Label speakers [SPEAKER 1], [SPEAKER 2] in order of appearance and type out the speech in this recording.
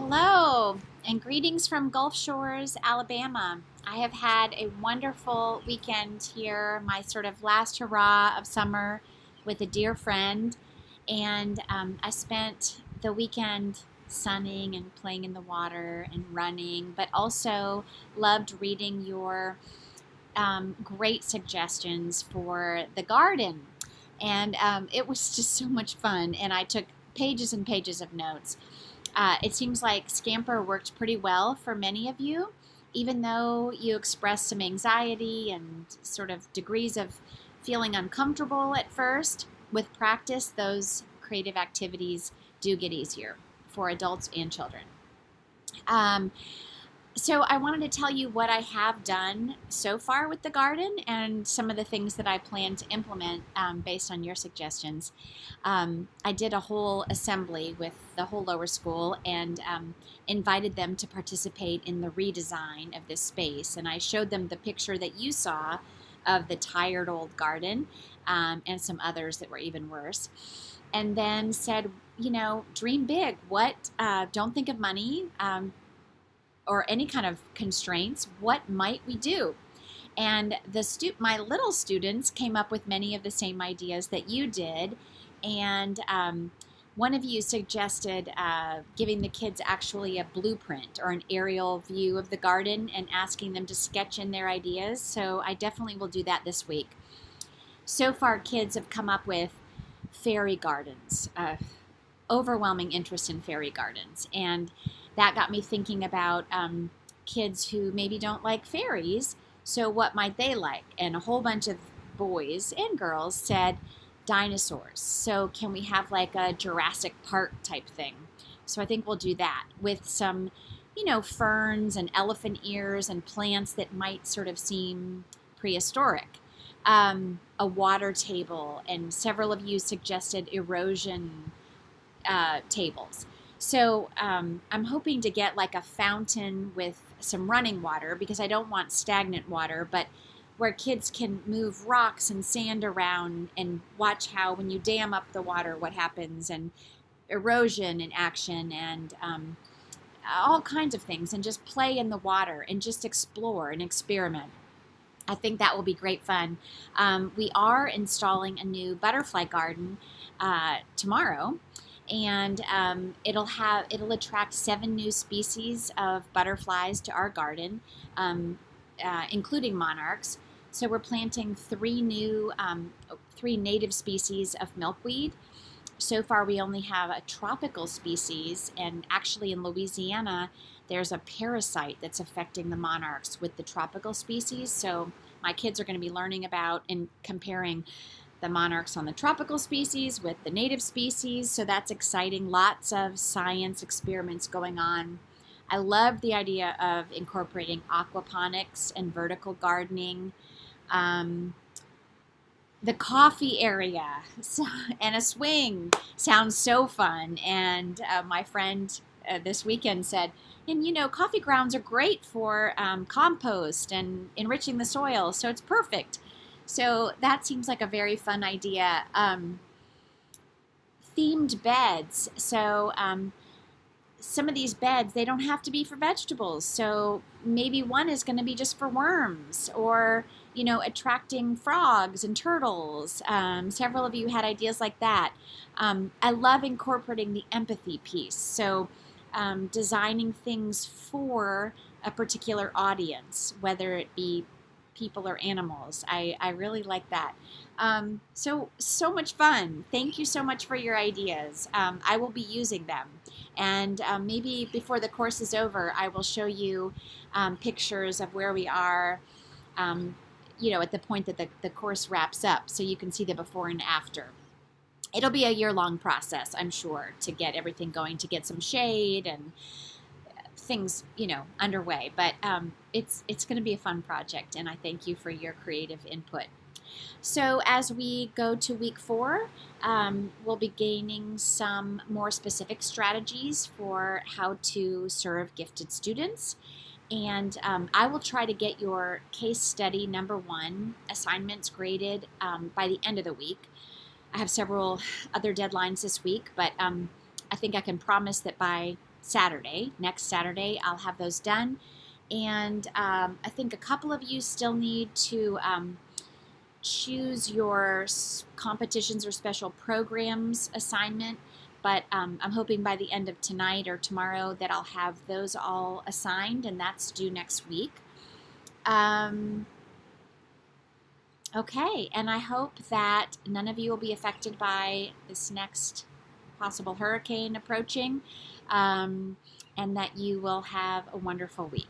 [SPEAKER 1] Hello, and greetings from Gulf Shores, Alabama. I have had a wonderful weekend here, my sort of last hurrah of summer with a dear friend. And I spent the weekend sunning and playing in the water and running, but also loved reading your great suggestions for the garden. And it was just so much fun, and I took pages and pages of notes. It seems like Scamper worked pretty well for many of you, even though you expressed some anxiety and sort of degrees of feeling uncomfortable at first. With practice, those creative activities do get easier for adults and children. Um, so I wanted to tell you what I have done so far with the garden and some of the things that I plan to implement based on your suggestions. I did a whole assembly with the whole lower school and invited them to participate in the redesign of this space. And I showed them the picture that you saw of the tired old garden and some others that were even worse. And then said, dream big. Don't think of money. Or any kind of constraints, what might we do? And my little students came up with many of the same ideas that you did. And one of you suggested giving the kids actually a blueprint or an aerial view of the garden and asking them to sketch in their ideas. So I definitely will do that this week. So far, kids have come up with fairy gardens, overwhelming interest in fairy gardens. And that got me thinking about kids who maybe don't like fairies. So what might they like? And a whole bunch of boys and girls said dinosaurs. So can we have like a Jurassic Park type thing? So I think we'll do that with some, ferns and elephant ears and plants that might sort of seem prehistoric. A water table, and several of you suggested erosion tables. So I'm hoping to get like a fountain with some running water because I don't want stagnant water, but where kids can move rocks and sand around and watch how when you dam up the water, what happens, and erosion in action and all kinds of things, and just play in the water and just explore and experiment. I think that will be great fun. We are installing a new butterfly garden tomorrow, and it'll attract 7 new species of butterflies to our garden, including monarchs. So we're planting 3 native species of milkweed. So far, we only have a tropical species, and actually in Louisiana, there's a parasite that's affecting the monarchs with the tropical species. So my kids are going to be learning about and comparing the monarchs on the tropical species with the native species. So that's exciting. Lots of science experiments going on. I love the idea of incorporating aquaponics and vertical gardening. The coffee area and a swing sounds so fun. And my friend this weekend said, and coffee grounds are great for compost and enriching the soil, so it's perfect. So that seems like a very fun idea. Themed beds. So some of these beds, they don't have to be for vegetables. So maybe one is going to be just for worms or, attracting frogs and turtles. Several of you had ideas like that. I love incorporating the empathy piece. So designing things for a particular audience, whether it be people or animals. I really like that. So much fun. Thank you so much for your ideas. I will be using them. And maybe before the course is over, I will show you pictures of where we are, at the point that the course wraps up, so you can see the before and after. It'll be a year-long process, I'm sure, to get everything going, to get some shade and things, underway. But it's going to be a fun project, and I thank you for your creative input. So as we go to week 4, we'll be gaining some more specific strategies for how to serve gifted students. And I will try to get your case study number 1 assignments graded by the end of the week. I have several other deadlines this week, but I think I can promise that by Saturday. Next Saturday, I'll have those done. And I think a couple of you still need to choose your competitions or special programs assignment. But I'm hoping by the end of tonight or tomorrow that I'll have those all assigned, and that's due next week. Okay, and I hope that none of you will be affected by this next possible hurricane approaching, and that you will have a wonderful week.